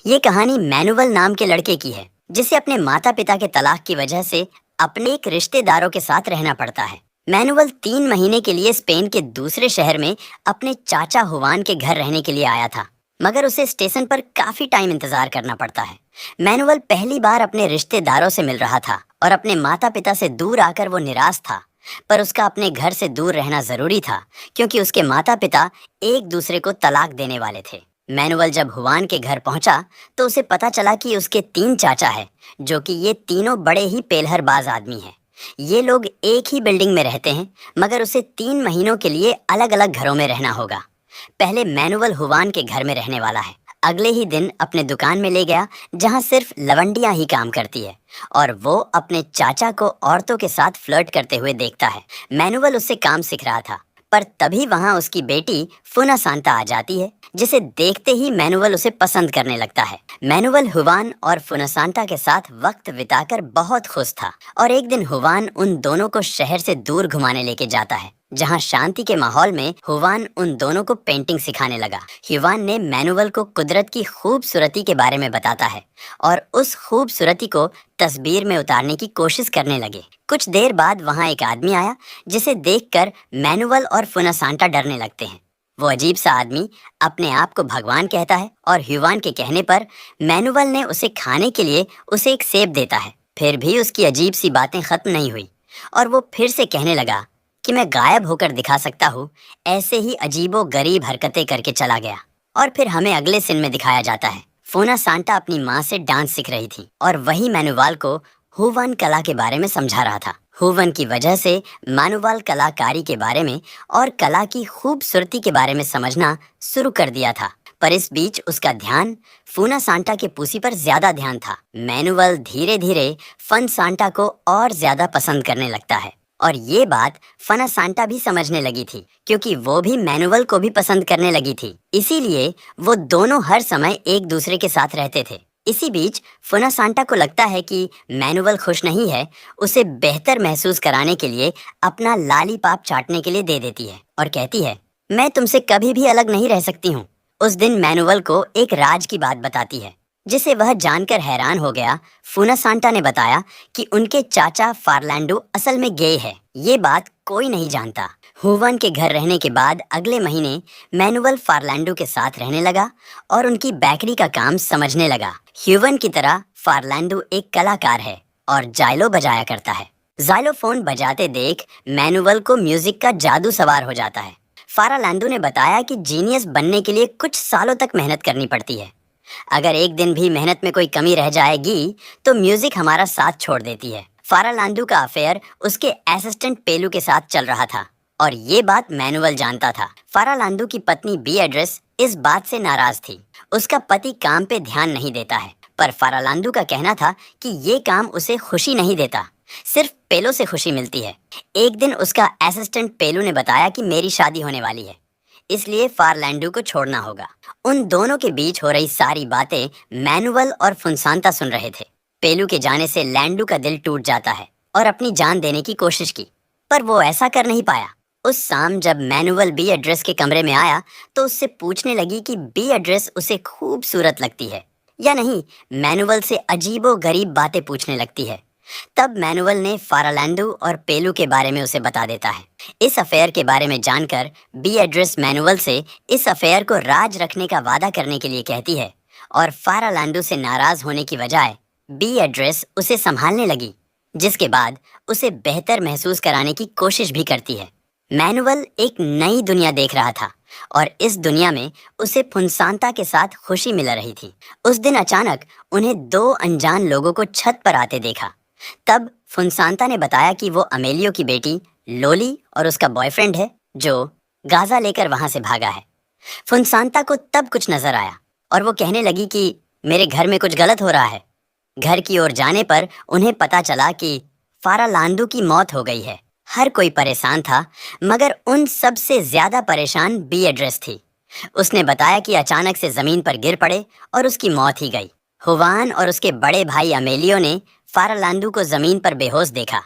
ये कहानी मैनुअल नाम के लड़के की है जिसे अपने माता पिता के तलाक की वजह से अपने एक रिश्तेदारों के साथ रहना पड़ता है। मैनुअल 3 महीने के लिए स्पेन के दूसरे शहर में अपने चाचा हुवान के घर रहने के लिए आया था, मगर उसे स्टेशन पर काफी टाइम इंतजार करना पड़ता है। मैनुअल पहली बार अपने रिश्तेदारों से मिल रहा था और अपने माता पिता से दूर आकर वो निराश था। पर उसका अपने घर से दूर रहना जरूरी था क्योंकि उसके माता पिता एक दूसरे को तलाक देने वाले थे। मैनुअल जब हुवान के घर पहुंचा तो उसे पता चला कि उसके 3 चाचा हैं, जो कि ये तीनों बड़े ही पेलहरबाज आदमी हैं। ये लोग एक ही बिल्डिंग में रहते हैं, मगर उसे 3 महीनों के लिए अलग अलग घरों में रहना होगा। पहले मैनुअल हुवान के घर में रहने वाला है। अगले ही दिन अपने दुकान में ले गया जहां सिर्फ लवंडियां ही काम करती है और वो अपने चाचा को औरतों के साथ फ्लर्ट करते हुए देखता है। मैनुअल उससे काम सीख रहा था, पर तभी वहां उसकी बेटी फुना सांता आ जाती है, जिसे देखते ही मैनुअल उसे पसंद करने लगता है। मैनुअल हुवान और फुना सांता के साथ वक्त बिताकर बहुत खुश था और एक दिन हुवान उन दोनों को शहर से दूर घुमाने लेके जाता है, जहां शांति के माहौल में हुवान उन दोनों को पेंटिंग सिखाने लगा। हुवान ने मैनुअल को कुदरत की खूबसूरती के बारे में बताता है और उस खूबसूरती को तस्वीर में उतारने की कोशिश करने लगे। कुछ देर बाद वहां एक आदमी आया जिसे देखकर मैनुअल और फुना सांता डरने लगते हैं। वो अजीब सा आदमी अपने आप को भगवान कहता है और हुवान के कहने पर मैनुअल ने उसे खाने के लिए उसे एक सेब देता है। फिर भी उसकी अजीब सी बातें खत्म नहीं हुई और वो फिर से कहने लगा कि मैं गायब होकर दिखा सकता हूँ। ऐसे ही अजीबो गरीब हरकतें करके चला गया और फिर हमें अगले सीन में दिखाया जाता है। फुना सांता अपनी माँ से डांस सीख रही थी और वही मैनुअल को हुवान कला के बारे में समझा रहा था। हुवान की वजह से मैनुअल कलाकारी के बारे में और कला की खूबसूरती के बारे में समझना शुरू कर दिया था, पर इस बीच उसका ध्यान फुना सांता के पूसी पर ज्यादा ध्यान था। मैनुअल धीरे धीरे फन सांता को और ज्यादा पसंद करने लगता है और ये बात फना सांता भी समझने लगी थी, क्योंकि वो भी मैनुअल को भी पसंद करने लगी थी। इसीलिए वो दोनों हर समय एक दूसरे के साथ रहते थे। इसी बीच फुना सांता को लगता है कि मैनुअल खुश नहीं है, उसे बेहतर महसूस कराने के लिए अपना लालीपाप चाटने के लिए दे देती है और कहती है, मैं तुमसे कभी भी अलग नहीं रह सकती हूँ। उस दिन मैनुअल को एक राज की बात बताती है, जिसे वह जानकर हैरान हो गया। फुना सांता ने बताया कि उनके चाचा फार्लैंडो असल में गे है। ये बात कोई नहीं जानता। हुवान के घर रहने के बाद अगले महीने मैनुअल फार्लैंडो के साथ रहने लगा और उनकी बेकरी का काम समझने लगा। हुवान की तरह फार्लैंडो एक कलाकार है और जाइलो बजाया करता है। जाइलोफोन बजाते देख मैनुअल को म्यूजिक का जादू सवार हो जाता है। फार्लैंडो ने बताया कि जीनियस बनने के लिए कुछ सालों तक मेहनत करनी पड़ती है। अगर एक दिन भी मेहनत में कोई कमी रह जाएगी तो म्यूजिक हमारा साथ छोड़ देती है। फार्लैंडो का अफेयर उसके असिस्टेंट पेलू के साथ चल रहा था और ये बात मैनुअल जानता था। फार्लैंडो की पत्नी बीएड्रेस इस बात से नाराज थी। उसका पति काम पे ध्यान नहीं देता है, पर फार्लैंडो का कहना था कि ये काम उसे खुशी नहीं देता, सिर्फ पेलो से खुशी मिलती है। एक दिन उसका असिस्टेंट पेलू ने बताया कि मेरी शादी होने वाली है, इसलिए फार्लैंडो को छोड़ना होगा। उन दोनों के बीच हो रही सारी बातें मैनुअल और फुनसांता सुन रहे थे। पेलू के जाने से लैंडू का दिल टूट जाता है और अपनी जान देने की कोशिश की, पर वो ऐसा कर नहीं पाया। उस शाम जब मैनुअल बीएड्रेस के कमरे में आया तो उससे पूछने लगी कि बीएड्रेस उसे खूबसूरत लगती है या नहीं। मैनुअल से अजीबो गरीब बातें पूछने लगती है। तब मैनुअल ने फार्लैंडो और पेलू के बारे में उसे बता देता है। इस अफेयर के बारे में जानकर बीएड्रेस मैनुअल से इस अफेयर को राज रखने का वादा करने के लिए कहती है और फार्लैंडो से नाराज होने की बजाय बीएड्रेस उसे संभालने लगी, जिसके बाद उसे बेहतर महसूस कराने की कोशिश भी करती है। मैनुअल एक नई दुनिया देख रहा था और इस दुनिया में उसे फुनसांता के साथ खुशी मिल रही थी। उस दिन अचानक उन्हें 2 अनजान लोगों को छत पर आते देखा। तब फुनसांता ने बताया कि वो अमेलियो की बेटी लोली और उसका बॉयफ्रेंड है, जो गाजा लेकर वहां से भागा है। फुनसांता को तब कुछ नजर आया और वो कहने लगी कि मेरे घर में कुछ गलत हो रहा है। घर की ओर जाने पर उन्हें पता चला कि फार्लैंडो की मौत हो गई है। हर कोई परेशान था, मगर उन सब से ज्यादा परेशान बीएड्रेस थी। उसने बताया कि अचानक से जमीन पर गिर पड़े और उसकी मौत ही गई। हुवान और उसके बड़े भाई अमेलियो ने फार्लैंडो को जमीन पर बेहोश देखा।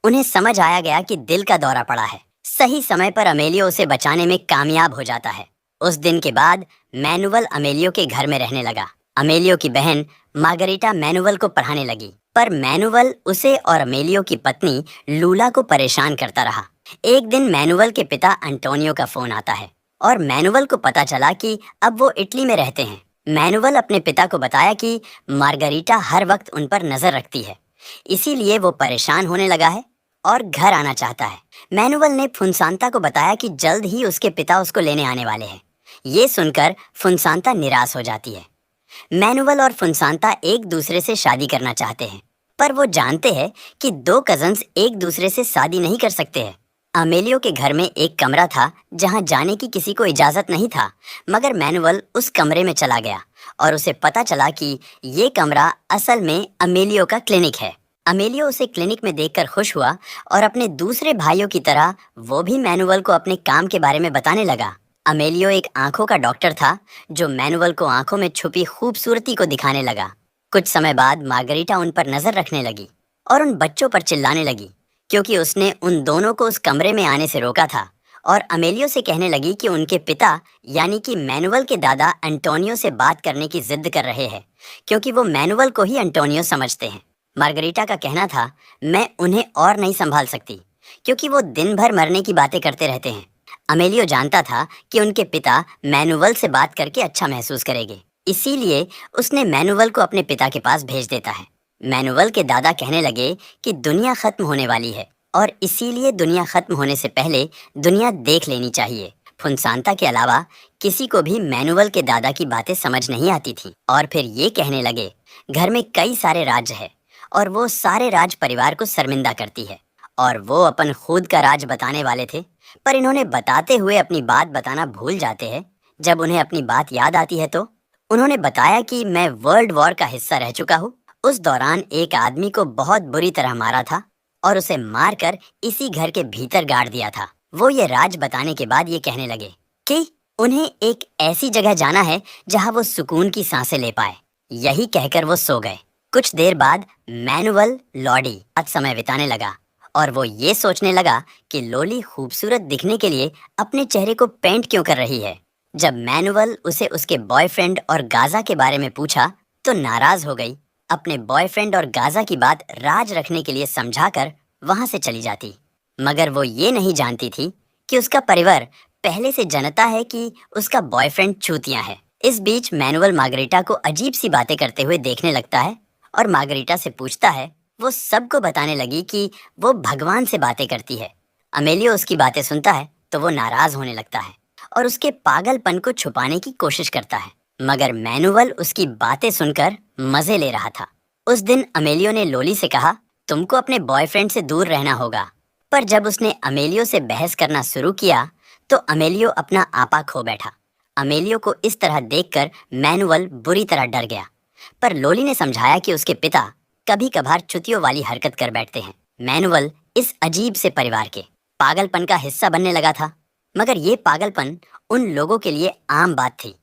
उन्हें समझ आया गया कि दिल का दौरा पड़ा है। सही समय पर अमेलियो उसे बचाने में कामयाब हो जाता है। उस दिन के बाद मैनुअल अमेलियो के घर में रहने लगा। अमेलियो की बहन मार्गरीटा मैनुअल को पढ़ाने लगी, पर मैनुअल उसे और अमेलियो की पत्नी लूला को परेशान करता रहा। एक दिन मैनुअल के पिता अंटोनियो का फोन आता है और मैनुअल को पता चला कि अब वो इटली में रहते हैं। मैनुअल अपने पिता को बताया कि मार्गरीटा हर वक्त उन पर नजर रखती है, इसीलिए वो परेशान होने लगा है और घर आना चाहता है। मैनुअल ने फुनसांता को बताया कि जल्द ही उसके पिता उसको लेने आने वाले हैं। ये सुनकर फुनसांता निराश हो जाती है। मैनुअल और फुनसांता एक दूसरे से शादी करना चाहते हैं, पर वो जानते हैं कि दो कजन्स एक दूसरे से शादी नहीं कर सकते हैं। अमेलियो के घर में एक कमरा था जहां जाने की किसी को इजाजत नहीं था, मगर मैनुअल उस कमरे में चला गया और उसे पता चला कि ये कमरा असल में अमेलियो का क्लिनिक है। अमेलियो उसे क्लिनिक में देखकर खुश हुआ और अपने दूसरे भाइयों की तरह वो भी मैनुअल को अपने काम के बारे में बताने लगा। अमेलियो एक आंखों का डॉक्टर था जो मैनुअल को आंखों में छुपी खूबसूरती को दिखाने लगा। कुछ समय बाद मार्गरीटा उन पर नजर रखने लगी और उन बच्चों पर चिल्लाने लगी, क्योंकि उसने उन दोनों को उस कमरे में आने से रोका था, और अमेलियो से कहने लगी कि उनके पिता यानी कि मैनुअल के दादा एंटोनियो से बात करने की जिद कर रहे हैं, क्योंकि वो मैनुअल को ही एंटोनियो समझते हैं। मार्गरीटा का कहना था, मैं उन्हें और नहीं संभाल सकती, क्योंकि वो दिन भर मरने की बातें करते रहते हैं। अमेलियो जानता था कि उनके पिता मैनुअल से बात करके अच्छा महसूस करेंगे, इसीलिए उसने मैनुअल को अपने पिता के पास भेज देता है। मैनुअल के दादा कहने लगे कि दुनिया खत्म होने वाली है और इसीलिए दुनिया खत्म होने से पहले दुनिया देख लेनी चाहिए। फुनसांता के अलावा किसी को भी मैनुअल के दादा की बातें समझ नहीं आती थी, और फिर ये कहने लगे, घर में कई सारे राज है और वो सारे राज परिवार को शर्मिंदा करती है, और वो अपन खुद का राज बताने वाले थे, पर इन्होंने बताते हुए अपनी बात बताना भूल जाते हैं। जब उन्हें अपनी बात याद आती है तो उन्होंने बताया कि मैं वर्ल्ड वॉर का हिस्सा रह चुका हूँ। उस दौरान एक आदमी को बहुत बुरी तरह मारा था और उसे मारकर इसी घर के भीतर गाड़ दिया था। वो ये राज बताने के बाद ये कहने लगे कि उन्हें एक ऐसी जगह जाना है जहाँ वो सुकून की सांसें ले पाए। यही कहकर वो सो गए। कुछ देर बाद मैनुअल लॉडी आज समय बिताने लगा और वो ये सोचने लगा कि लोली खूबसूरत दिखने के लिए अपने चेहरे को पेंट क्यों कर रही है। जब मैनुअल उसे उसके बॉयफ्रेंड और गाजा के बारे में पूछा तो नाराज हो गई। अपने बॉयफ्रेंड और गाजा की बात राज रखने के लिए समझाकर वहां से चली जाती, मगर वो ये नहीं जानती थी कि उसका परिवार पहले से जानता है कि उसका बॉयफ्रेंड चूतिया है। इस बीच मैनुअल मार्गरीटा को अजीब सी बातें करते हुए देखने लगता है और मार्गरीटा से पूछता है। वो सबको बताने लगी कि वो भगवान से बातें करती है। अमेलियो उसकी बातें सुनता है तो वो नाराज होने लगता है और उसके पागलपन को छुपाने की कोशिश करता है, मगर मैनुअल उसकी बातें सुनकर मजे ले रहा था। उस दिन अमेलियो ने लोली से कहा, तुमको अपने बॉयफ्रेंड से दूर रहना होगा, पर जब उसने अमेलियो से बहस करना शुरू किया तो अमेलियो अपना आपा खो बैठा। अमेलियो को इस तरह देखकर मैनुअल बुरी तरह डर गया, पर लोली ने समझाया कि उसके पिता कभी कभार चुतियों वाली हरकत कर बैठते हैं। मैनुअल इस अजीब से परिवार के पागलपन का हिस्सा बनने लगा था, मगर ये पागलपन उन लोगों के लिए आम बात थी।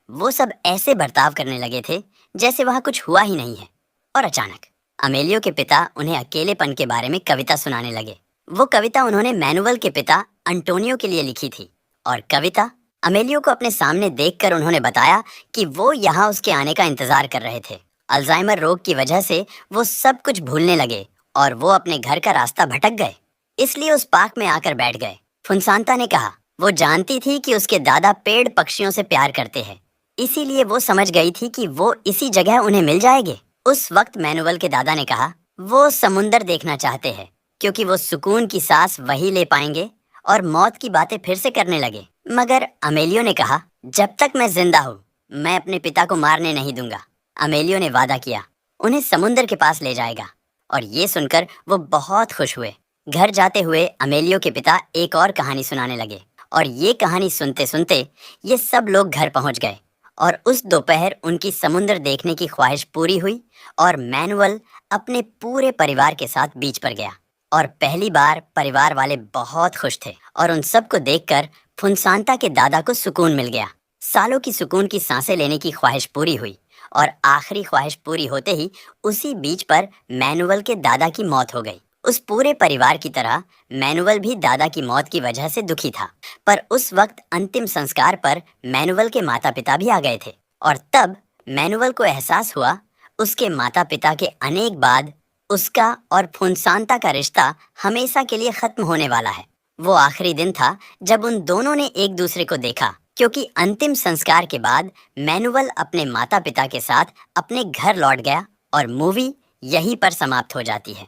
वो सब ऐसे बर्ताव करने लगे थे जैसे वहाँ कुछ हुआ ही नहीं है। और अचानक अमेलियो के पिता उन्हें अकेलेपन के बारे में कविता सुनाने लगे। वो कविता उन्होंने मैनुअल के पिता अंटोनियो के लिए लिखी थी, और कविता अमेलियो को अपने सामने देखकर उन्होंने बताया कि वो यहाँ उसके आने का इंतजार कर रहे थे। अल्जाइमर रोग की वजह से वो सब कुछ भूलने लगे और वो अपने घर का रास्ता भटक गए, इसलिए उस पार्क में आकर बैठ गए। फुनसांता ने कहा, वो जानती थी कि उसके दादा पेड़ पक्षियों से प्यार करते हैं, इसीलिए वो समझ गई थी कि वो इसी जगह उन्हें मिल जाएंगे। उस वक्त मैनुअल के दादा ने कहा, वो समुंदर देखना चाहते हैं क्योंकि वो सुकून की सांस वही ले पाएंगे, और मौत की बातें फिर से करने लगे। मगर अमेलियो ने कहा, जब तक मैं जिंदा हूँ मैं अपने पिता को मारने नहीं दूंगा। अमेलियो ने वादा किया उन्हें समुंदर के पास ले जाएगा, और ये सुनकर वो बहुत खुश हुए। घर जाते हुए अमेलियो के पिता एक और कहानी सुनाने लगे, और ये कहानी सुनते सुनते ये सब लोग घर पहुंच गए, और उस दोपहर उनकी समुंदर देखने की ख्वाहिश पूरी हुई और मैनुअल अपने पूरे परिवार के साथ बीच पर गया। और पहली बार परिवार वाले बहुत खुश थे, और उन सबको देखकर फुनसांता के दादा को सुकून मिल गया। सालों की सुकून की सांसें लेने की ख्वाहिश पूरी हुई, और आखिरी ख्वाहिश पूरी होते ही उसी बीच पर मैनुअल के दादा की मौत हो गई। उस पूरे परिवार की तरह मैनुअल भी दादा की मौत की वजह से दुखी था, पर उस वक्त अंतिम संस्कार पर मैनुअल के माता पिता भी आ गए थे, और तब मैनुअल को एहसास हुआ उसके माता पिता के अनेक बाद उसका और फुनसांता का रिश्ता हमेशा के लिए खत्म होने वाला है। वो आखिरी दिन था जब उन दोनों ने एक दूसरे को देखा, क्योंकि अंतिम संस्कार के बाद मैनुअल अपने माता पिता के साथ अपने घर लौट गया और मूवी यहीं पर समाप्त हो जाती है।